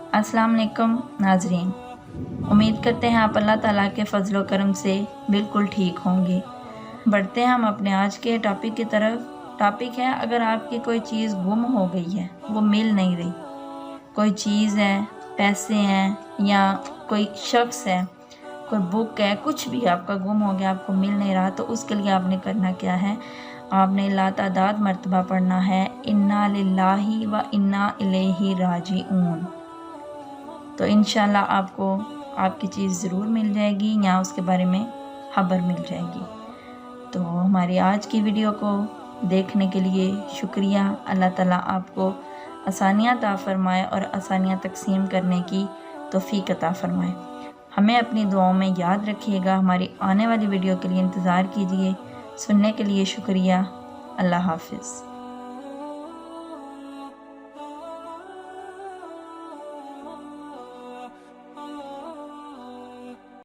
अस्सलाम वालेकुम नाजरीन, उम्मीद करते हैं आप अल्लाह ताला के फ़ज़ल व करम से बिल्कुल ठीक होंगे। बढ़ते हैं हम अपने आज के टॉपिक की तरफ। टॉपिक है, अगर आपकी कोई चीज़ गुम हो गई है, वो मिल नहीं रही, कोई चीज़ है, पैसे हैं या कोई शख्स है, कोई बुक है, कुछ भी आपका गुम हो गया, आपको मिल नहीं रहा, तो उसके लिए आपने करना क्या है? आपने लातादाद मर्तबा पढ़ना है इन्ना लिल्लाहि व इन्ना इलैहि राजिऊन। तो इंशाल्लाह आपको आपकी चीज़ ज़रूर मिल जाएगी या उसके बारे में खबर मिल जाएगी। तो हमारी आज की वीडियो को देखने के लिए शुक्रिया। अल्लाह ताला आपको आसानियाँ अता फ़रमाए और आसानियाँ तक़सीम करने की तौफ़ीक अता फ़रमाए। हमें अपनी दुआओं में याद रखिएगा। हमारी आने वाली वीडियो के लिए इंतज़ार कीजिए। सुनने के लिए शुक्रिया। अल्लाह हाफ़िज़।